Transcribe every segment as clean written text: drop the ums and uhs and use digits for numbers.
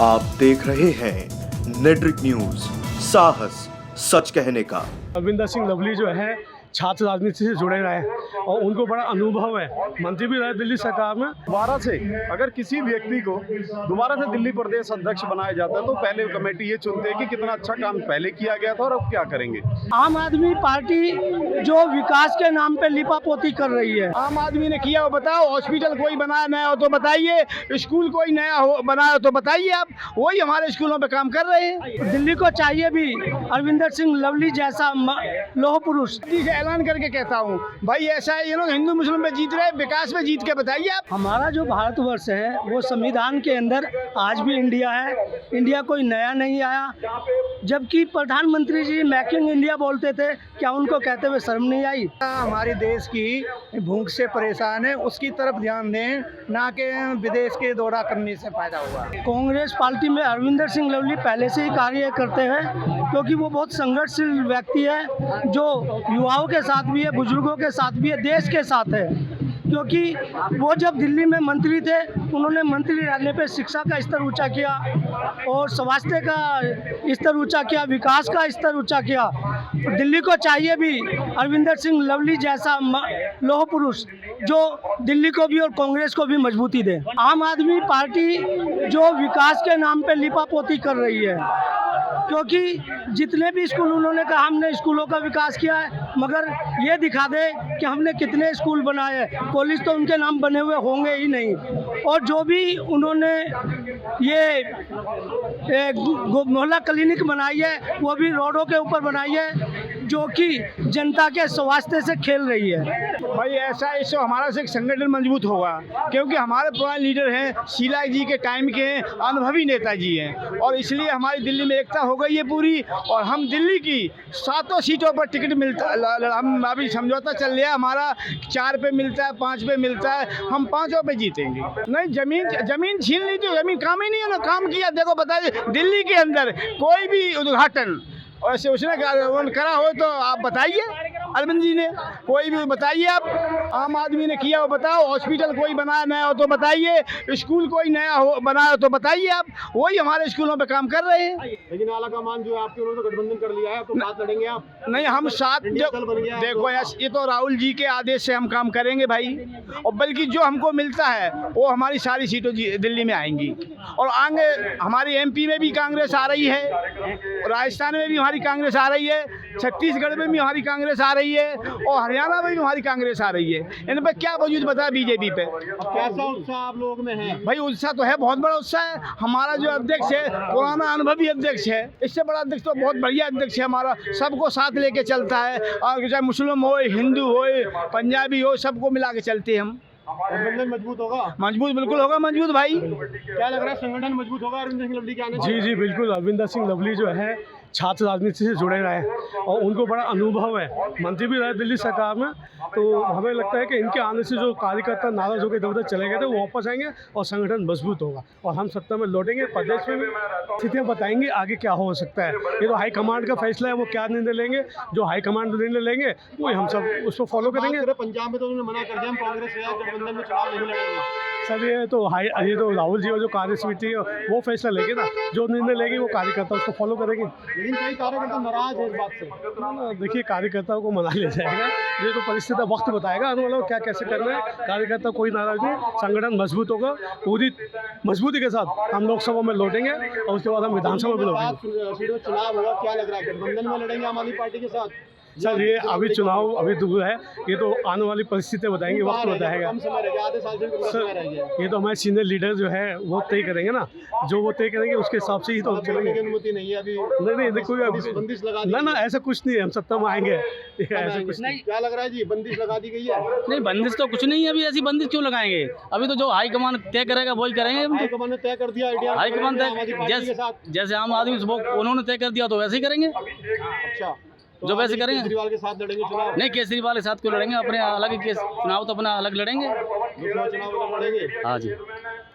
आप देख रहे हैं नेट्रिक न्यूज, साहस सच कहने का। अरविंदर सिंह लवली जो है छात्र राजनीति से जुड़े रहे और उनको बड़ा अनुभव है, मंत्री भी रहे दिल्ली सरकार में। दोबारा से अगर किसी व्यक्ति को दोबारा से दिल्ली प्रदेश अध्यक्ष बनाया जाता है तो पहले कमेटी ये चुनते हैं कि कितना अच्छा काम पहले किया गया था और अब क्या करेंगे। आम आदमी पार्टी जो विकास के नाम पे लिपापोती कर रही है। आम आदमी ने किया हो बताओ, हॉस्पिटल कोई बनाया नया हो तो बताइए, स्कूल कोई नया हो बनाया हो तो बताइए। आप वही हमारे स्कूलों पे काम कर रहे हैं। दिल्ली को चाहिए भी अरविंदर सिंह लवली जैसा लोह पुरुष। ऐलान करके कहता हूँ भाई ऐसा है, ये लोग हिंदू मुस्लिम में जीत रहे, विकास में जीत के बताइए आप। हमारा जो भारतवर्ष है वो संविधान के अंदर आज भी इंडिया है, इंडिया कोई नया नहीं आया। जबकि प्रधानमंत्री जी मेक इन इंडिया बोलते थे, क्या उनको कहते हुए शर्म नहीं आई? हमारे देश की भूख से परेशान है, उसकी तरफ ध्यान दें, ना कि विदेश के दौरा करने से फायदा हुआ। कांग्रेस पार्टी में अरविंदर सिंह लवली पहले से ही कार्य करते हैं, क्योंकि वो बहुत संघर्षशील व्यक्ति है, जो युवाओं के साथ भी है, बुजुर्गों के साथ भी है, देश के साथ है। क्योंकि वो जब दिल्ली में मंत्री थे, उन्होंने मंत्री रहने पे शिक्षा का स्तर ऊंचा किया और स्वास्थ्य का स्तर ऊंचा किया, विकास का स्तर ऊंचा किया। दिल्ली को चाहिए भी अरविंदर सिंह लवली जैसा लोह पुरुष जो दिल्ली को भी और कांग्रेस को भी मजबूती दे। आम आदमी पार्टी जो विकास के नाम पे लिपापोती कर रही है, क्योंकि जितने भी स्कूल उन्होंने कहा हमने स्कूलों का विकास किया है, मगर ये दिखा दे कि हमने कितने स्कूल बनाए हैं। कॉलेज तो उनके नाम बने हुए होंगे ही नहीं। और जो भी उन्होंने ये मोहल्ला क्लिनिक बनाई है, वो भी रोडों के ऊपर बनाई है, जो कि जनता के स्वास्थ्य से खेल रही है। भाई ऐसा इससे हमारा से संगठन मजबूत होगा, क्योंकि हमारे पुराने लीडर हैं, शीला जी के टाइम के हैं, अनुभवी नेताजी हैं, और इसलिए हमारी दिल्ली में एकता हो गई है पूरी। और हम दिल्ली की 7 सीटों पर टिकट मिलता, हम अभी समझौता चल रहा है हमारा, 4 पे मिलता है, 5 पे मिलता है, हम 5 पे जीतेंगे। नहीं, जमीन छीन ली तो जमीन काम ही नहीं है ना, काम किया। देखो बताइए, दिल्ली के अंदर कोई भी उद्घाटन ऐसे उसने करा हो तो आप बताइए, अरविंद जी ने कोई भी बताइए आप। आम आदमी ने किया हो बताओ, हॉस्पिटल कोई बनाया नया हो तो बताइए, स्कूल कोई नया हो बनाया हो तो बताइए। आप वही हमारे स्कूलों पे काम कर रहे हैं। लेकिन आला कमान जो है आपके, उन्होंने गठबंधन कर लिया है, तो साथ लड़ेंगे आप? नहीं, हम साथ देखो ये तो राहुल जी के आदेश से हम काम करेंगे भाई। और बल्कि जो हमको मिलता है वो हमारी सारी सीटों दिल्ली में आएंगी। और आगे हमारी MP में भी कांग्रेस आ रही है, राजस्थान में भी हमारी कांग्रेस आ रही है, छत्तीसगढ़ में भी हमारी कांग्रेस आ रही है, और हरियाणा में भी हमारी कांग्रेस आ रही है। इन पर क्या वजूद बताया बीजेपी पे? कैसा उत्साह आप लोगों में है? भाई उत्साह तो है, बहुत बड़ा उत्साह है। हमारा जो अध्यक्ष है पुराना अनुभवी अध्यक्ष है, इससे बड़ा अध्यक्ष तो बहुत बढ़िया अध्यक्ष है हमारा, सबको साथ लेके चलता है। और चाहे मुस्लिम हो, हिंदू हो, पंजाबी हो, सबको मिला के चलते हैं हम। गठबंधन मजबूत होगा? मजबूत बिल्कुल होगा, मजबूत भाई। क्या लग रहा है, संगठन मजबूत होगा अरविंदर सिंह लवली के आने से? जी बिल्कुल, अरविंदर सिंह लवली जो है छात्र राजनीति से जुड़े रहे और उनको बड़ा अनुभव है, मंत्री भी रहे दिल्ली सरकार में। तो हमें लगता है कि इनके आने से जो कार्यकर्ता नाराज होकर इधर उधर चले गए थे, वो वापस आएंगे और संगठन मजबूत होगा और हम सत्ता में लौटेंगे। प्रदेश में भी स्थितियाँ बताएंगे आगे क्या हो सकता है। ये तो हाईकमांड का फैसला है, वो क्या निर्णय लेंगे, जो हाईकमांड निर्णय लेंगे वही हम सब उसको फॉलो करेंगे। पंजाब में तो उन्होंने मना कर दिया, हम कांग्रेस के गठबंधन में चुनाव नहीं लड़ेंगे। सर ये तो राहुल जी और जो कार्य समिति है वो फैसला लेंगे ना, जो निर्णय लेंगे वो कार्यकर्ता उसको फॉलो करेंगे। लेकिन कई कार्यकर्ता नाराज है इस बात से। देखिए, कार्यकर्ताओं को मना लिया जाएगा, ये तो परिस्थिति वक्त बताएगा आने वाला क्या कैसे करना है। कार्यकर्ता कोई नाराज नहीं, संगठन मजबूत होगा, पूरी मजबूती के साथ हम लोकसभा में लौटेंगे और उसके बाद हम विधानसभा में लौटेंगे। चुनाव होगा, क्या लग रहा है, गठबंधन में लड़ेंगे आम आदमी पार्टी के साथ? सर ये अभी चुनाव अभी दूर है, ये तो आने वाली परिस्थितियाँ बताएंगे, वक्त बताएगा। सर ये तो हमारे सीनियर लीडर जो है वो तय करेंगे ना, जो वो तय करेंगे उसके हिसाब से ही तो हम चलेंगे। अनुमति नहीं है अभी? नहीं देखो, बंदिश लगा ना ऐसा कुछ नहीं है, हम सत्ता में आएंगे, ऐसा कुछ नहीं। क्या लग रहा है जी, बंदिश लगा दी गई है? नहीं, बंदिश तो कुछ नहीं है अभी, ऐसी बंदिश क्यों लगाएंगे? अभी तो जो हाईकमान तय करेगा वही करेंगे। हाईकमान ने तय कर दिया, हाईकमान जैसे आम आदमी उन्होंने तय कर दिया तो वैसे ही करेंगे। अच्छा, जो वैसे करेंगे। केजरीवाल के साथ लड़ेंगे चुनाव? नहीं, केजरीवाल के साथ क्यों लड़ेंगे, अपने अलग ही केस चुनाव तो अपना अलग लड़ेंगे। चुनाव लड़ेंगे? हाँ जी,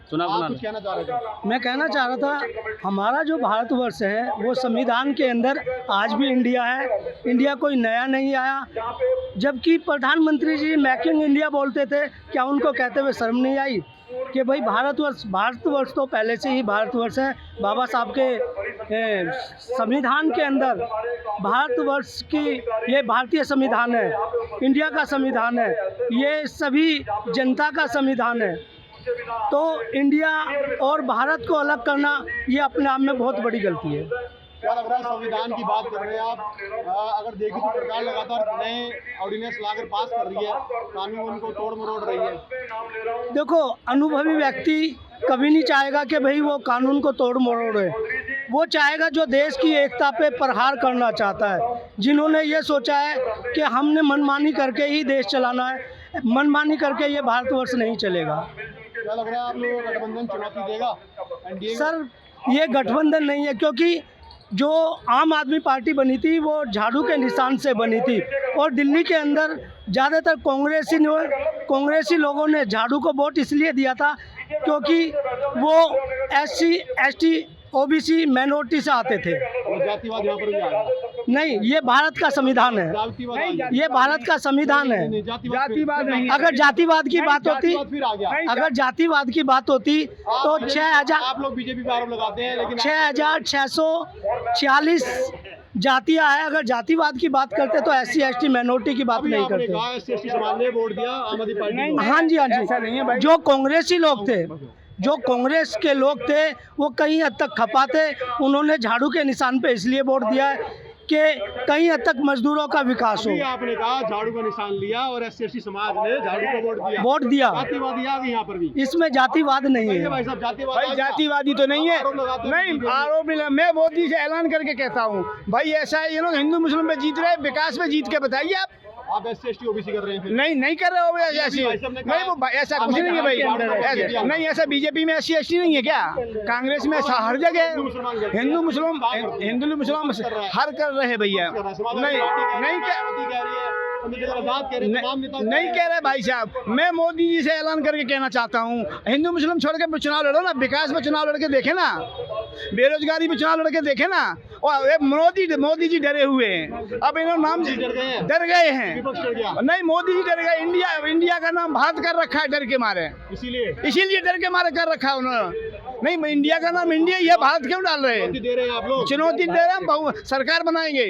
चुनाव आप कुछ कहना चाह रहे थे? मैं कहना चाह रहा था, हमारा जो भारतवर्ष है वो संविधान के अंदर आज भी इंडिया है, इंडिया कोई नया नहीं आया। जबकि प्रधानमंत्री जी मेक इन इंडिया बोलते थे, क्या उनको कहते हुए शर्म नहीं आई? कि भाई भारतवर्ष तो पहले से ही भारतवर्ष है। बाबा साहब के संविधान के अंदर भारतवर्ष की, ये भारतीय संविधान है, इंडिया का संविधान है, ये सभी जनता का संविधान है। तो इंडिया और भारत को अलग करना ये अपने आप में बहुत बड़ी गलती है। क्या लग रहा है, संविधान की बात कर रहे हैं आप, अगर देखें तो सरकार लगातार नए ऑर्डिनेंस लाकर पास कर रही है, कानून को तोड़ मरोड़ रही है। देखो, अनुभवी व्यक्ति कभी नहीं चाहेगा कि भाई वो कानून को तोड़ मरोड़े। वो चाहेगा जो देश की एकता पे प्रहार करना चाहता है, जिन्होंने ये सोचा है कि हमने मनमानी करके ही देश चलाना है, मनमानी करके ये भारतवर्ष नहीं चलेगा। क्या लग रहा है, आप लोगों का गठबंधन चुनौती देगा एनडीए? सर, ये गठबंधन नहीं है, क्योंकि जो आम आदमी पार्टी बनी थी वो झाड़ू के निशान से बनी थी, और दिल्ली के अंदर ज़्यादातर कांग्रेसी लोगों ने झाड़ू को वोट इसलिए दिया था क्योंकि वो SC ST OBC माइनॉरिटी से आते थे। और जातिवाद यहाँ पर भी आ गया। नहीं, ये भारत का संविधान है, जातिवाद आ गया। ये भारत का संविधान है। जातिवाद नहीं। अगर जातिवाद की बात होती, फिर आ गया। अगर जातिवाद की बात होती तो 6000, आप लोग बीजेपी पे आरोप लगाते हैं, लेकिन 6646 जातियाँ हैं। अगर जातिवाद की बात करते तो SC ST माइनॉरिटी की बात नहीं करते। SC ST समाज ने वोट दिया आम आदमी पार्टी को। हाँ जी, हाँ जी। जो कांग्रेसी लोग थे, जो कांग्रेस के लोग थे, वो कहीं हद तक खपा थे। उन्होंने झाड़ू के निशान पे इसलिए वोट दिया है कि कहीं हद तक मजदूरों का विकास हो। आपने कहा झाड़ू का निशान लिया और SC ST समाज ने झाड़ू को वोट दिया। जातिवादी आ गई यहाँ पर भी। इसमें जातिवाद नहीं है भाई साहब, भाई जातिवादी तो नहीं है, नहीं आरोप नहीं। मैं मोदी से ऐलान करके कहता हूँ भाई, ऐसा है, ये लोग हिंदू मुस्लिम में जीत रहे हैं, विकास में जीत के बताइए आप SC ST OBC कर रहे हैं फिर? नहीं कर रहे हो ऐसी, नहीं वो ऐसा कुछ नहीं है भाई, नहीं ऐसा बीजेपी में SC ST नहीं है क्या? कांग्रेस में हर जगह हिंदू मुस्लिम हर कर रहे हैं भैया। नहीं कह रहे भाई साहब, मैं मोदी जी से ऐलान करके कहना चाहता हूँ, हिंदू मुस्लिम छोड़ के चुनाव लड़ो ना, विकास में चुनाव लड़के देखे ना, बेरोजगारी में चुनाव लड़के देखे ना। और मोदी जी डरे हुए हैं, अब इन्होंने नाम डर गए हैं। नहीं, मोदी जी डर गए, इंडिया का नाम भारत कर रखा है डर के मारे, इसीलिए डर के मारे कर रखा है उन्होंने। नहीं, इंडिया का नाम इंडिया, ये भारत क्यों डाल रहे हैं? चुनौती दे रहे हैं, सरकार बनाएंगे।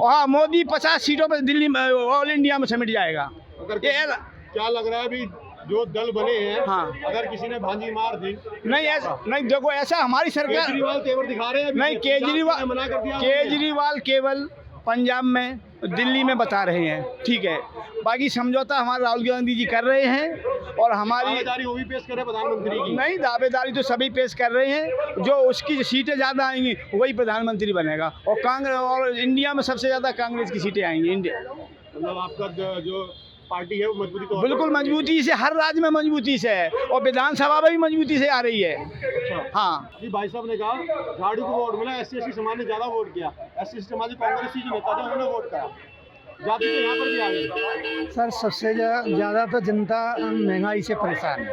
हाँ, मोदी 50 सीटों पर दिल्ली में ऑल इंडिया में समेट जाएगा। क्या लग रहा है अभी जो दल बने हैं, हाँ, अगर किसी ने भांजी मार दी? नहीं ऐसा नहीं, देखो ऐसा हमारी सरकार केजरीवाल तेवर दिखा रहे हैं। नहीं, केजरीवाल केवल पंजाब में, दिल्ली में बता रहे हैं, ठीक है। बाकी समझौता हमारे राहुल गांधी जी कर रहे हैं, और हमारी दावेदारी वो भी पेश करे प्रधानमंत्री की। नहीं, दावेदारी तो सभी पेश कर रहे हैं, जो उसकी सीटें ज़्यादा आएंगी वही प्रधानमंत्री बनेगा। और कांग्रेस, और इंडिया में सबसे ज़्यादा कांग्रेस की सीटें आएंगी। इंडिया मतलब आपका जो पार्टी है वो मजबूती तो बिल्कुल मजबूती से, हर राज्य में मजबूती से है, और विधानसभा में भी मजबूती से आ रही है। अच्छा। हाँ जी, भाई साहब ने कहा झाड़ू को वोट मिला, SC ST समाज ने ज्यादा वोट किया। SC ST समाज कांग्रेसी जो नेता थे उन्होंने वोट करा, जाति तो यहाँ पर भी आ गई। सर, सबसे ज़्यादा तो जनता महंगाई से परेशान है।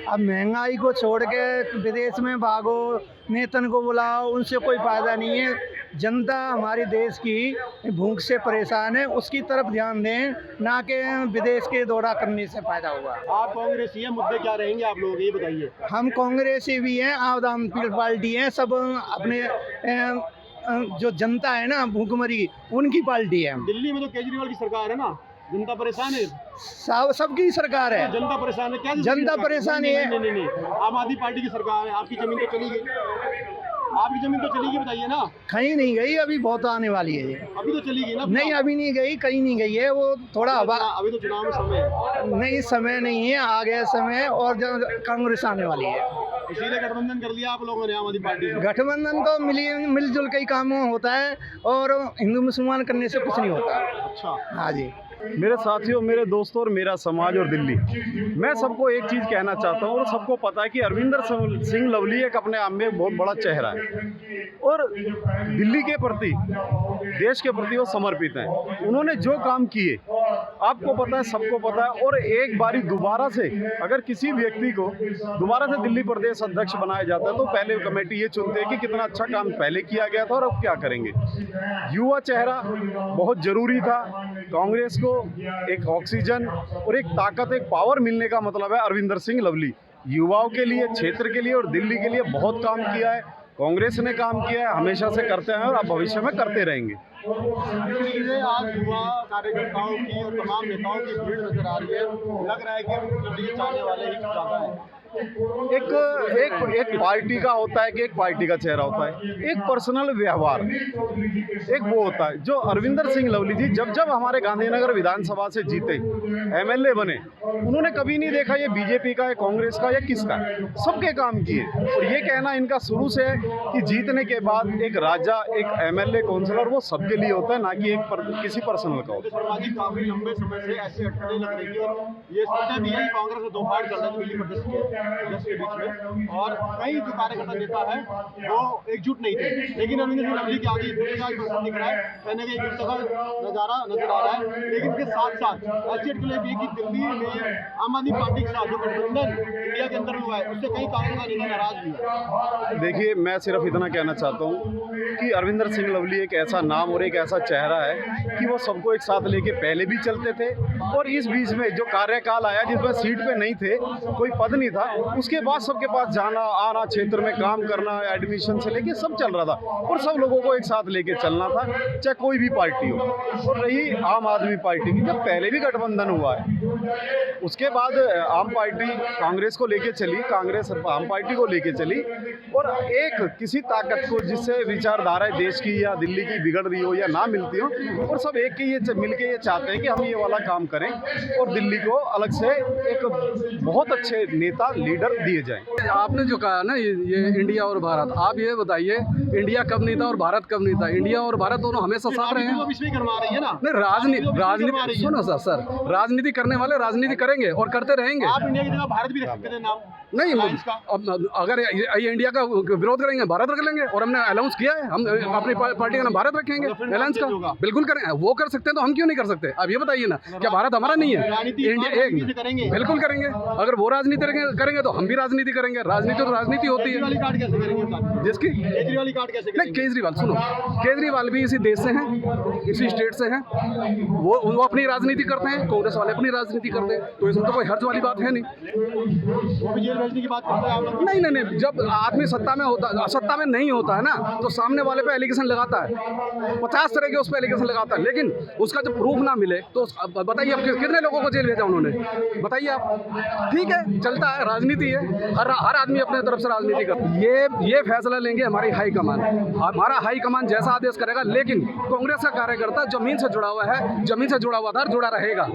अब महंगाई को छोड़ के विदेश में भागो, नेतन को बुलाओ, उनसे कोई फ़ायदा नहीं है। जनता हमारे देश की भूख से परेशान है, उसकी तरफ ध्यान दें, ना कि विदेश के दौरा करने से फ़ायदा होगा। आप कांग्रेसी हैं, मुद्दे क्या रहेंगे आप लोग, ये बताइए। हम कांग्रेसी भी हैं, आम आदमी पार्टी हैं, सब अपने जो जनता है ना भूखमरी, उनकी पार्टी है। दिल्ली में तो केजरीवाल की सरकार है ना, जनता परेशान है। सबकी सरकार है। जनता परेशान है क्या? जनता परेशान है। नहीं, आम आदमी पार्टी की सरकार है। आपकी जमीन तो चली गई, आपकी जमीन तो चली गई, बताइए ना। कहीं नहीं गई, अभी बहुत आने वाली है। अभी तो चली गई ना? नहीं, अभी नहीं गई, कहीं नहीं गई है, वो थोड़ा अभी तो चुनाव में समय है। नहीं, समय नहीं है, आ गया समय, और कांग्रेस आने वाली है। इसीलिए गठबंधन कर लिया आप लोगों ने आम आदमी पार्टी से? गठबंधन तो मिलजुल के ही काम होता है, और हिंदू मुसलमान करने से कुछ नहीं होता। अच्छा। हाँ जी। मेरे साथियों, मेरे दोस्तों और मेरा समाज और दिल्ली, मैं सबको एक चीज़ कहना चाहता हूँ, और सबको पता है कि अरविंदर सिंह लवली एक अपने आप में बहुत बड़ा चेहरा है, और दिल्ली के प्रति, देश के प्रति वो समर्पित हैं। उन्होंने जो काम किए आपको पता है, सबको पता है। और एक बारी दोबारा से अगर किसी व्यक्ति को दोबारा से दिल्ली प्रदेश अध्यक्ष बनाया जाता है तो पहले कमेटी ये चुनते हैं कि कितना अच्छा काम पहले किया गया था और अब क्या करेंगे। युवा चेहरा बहुत ज़रूरी था। कांग्रेस को एक ऑक्सीजन और एक ताकत, एक पावर मिलने का मतलब है अरविंदर सिंह लवली। युवाओं के लिए, क्षेत्र के लिए और दिल्ली के लिए बहुत काम किया है। कांग्रेस ने काम किया है, हमेशा से करते हैं और अब भविष्य में करते रहेंगे। आज युवा कार्यकर्ताओं की और तमाम नेताओं की भीड़ नजर आ रही है। लग रहा है कि दिल्ली चाहने वाले ही ज्यादा है। एक पार्टी का होता है कि एक पार्टी का चेहरा होता है, एक पर्सनल व्यवहार एक वो होता है। जो अरविंदर सिंह लवली जी जब जब हमारे गांधीनगर विधानसभा से जीते, एमएलए बने, उन्होंने कभी नहीं देखा ये बीजेपी का है, कांग्रेस का या किसका है, सबके काम किए। और ये कहना इनका शुरू से है कि जीतने के बाद एक राजा, एक एमएलए, काउंसलर वो सबके लिए होता है, ना कि किसी पर्सनल का होता शर्मा जी काफी लंबे समय से ऐसी अटकलें लग रही थी और ये सोचा भी है कि कांग्रेस में दो फाइट चल रहा है दिल्ली प्रदेश के बीच में, और कई जो कार्यकर्ता नेता है वो एकजुट नहीं थे। लेकिन अरविंदर सिंह लवली के आगे दिख रहा है, कहने का एक नजारा नजर आ रहा है। लेकिन इसके साथ साथ ऐसी अटकलें भी कि दिल्ली में आम आदमी पार्टी के साथ जो गठबंधन इंडिया के अंदर हुआ है उससे कई कार्यकर्ता नेता नाराज भी है। देखिए, मैं सिर्फ इतना कहना चाहता हूँ कि अरविंदर सिंह लवली एक ऐसा नाम और एक ऐसा चेहरा है कि वो सबको एक साथ लेके पहले भी चलते थे, और इस बीच में जो कार्यकाल आया जिसमें सीट पे नहीं थे, कोई पद नहीं था, उसके बाद सबके पास जाना आना, क्षेत्र में काम करना, एडमिशन से लेके सब चल रहा था और सब लोगों को एक साथ लेके चलना था, चाहे कोई भी पार्टी हो। और रही आम आदमी पार्टी की, जब पहले भी गठबंधन हुआ है, उसके बाद आम पार्टी कांग्रेस को लेके चली, कांग्रेस आम पार्टी को लेके चली, और एक किसी ताकत को जिससे विचारधाराएं देश की या दिल्ली की बिगड़ रही हो या ना मिलती हो, और सब एक के ये मिलके ये चाहते हैं कि हम ये वाला काम करें और दिल्ली को अलग से एक बहुत अच्छे नेता लीडर दिए जाएं। आपने जो कहा ना ये इंडिया और भारत, आप ये बताइए इंडिया कब नहीं था और भारत कब नहीं था? इंडिया और भारत दोनों हमेशा साथ रहे हैं। विश्व करवा रही है ना। नहीं, राजनीति सुनो सर, राजनीति करने वाले राजनीति करेंगे और करते रहेंगे। आप इंडिया की जगह भारत भी रख सकते हैं नाम। नहीं, अब अगर ये इंडिया का विरोध करेंगे, भारत रख लेंगे, और हमने अनाउंस किया है हम अपनी पार्टी का नाम भारत रखेंगे, अलायंस का बिल्कुल करें। वो कर सकते हैं तो हम क्यों नहीं कर सकते? अब ये बताइए ना, क्या भारत हमारा नहीं है? इंडिया एक बिल्कुल करेंगे। अगर वो राजनीति करेंगे तो हम भी राजनीति करेंगे। राजनीति तो राजनीति होती है। जिसकी नहीं, केजरीवाल सुनो, केजरीवाल भी इसी देश से हैं, इसी स्टेट से हैं, वो अपनी राजनीति करते हैं, कांग्रेस वाले अपनी राजनीति करते हैं, तो इसमें तो कोई हर्ज वाली बात है नहीं। की बात करते हैं आप लोग। नहीं, जब आदमी सत्ता में नहीं होता है ना, तो सामने वाले पे एलिगेशन लगाता है, 50 तरह के उस पर एलिगेशन लगाता है, लेकिन उसका जब प्रूफ ना मिले तो बताइए अब कितने लोगों को जेल भेजा उन्होंने, बताइए आप। ठीक है, चलता है, राजनीति है, हर आदमी अपने तरफ से राजनीति करता है। ये फैसला लेंगे हमारी हाईकमान, हमारा हाईकमान जैसा आदेश करेगा। लेकिन कांग्रेस का कार्यकर्ता जमीन से जुड़ा हुआ है, जमीन से जुड़ा हुआ था, जुड़ा रहेगा।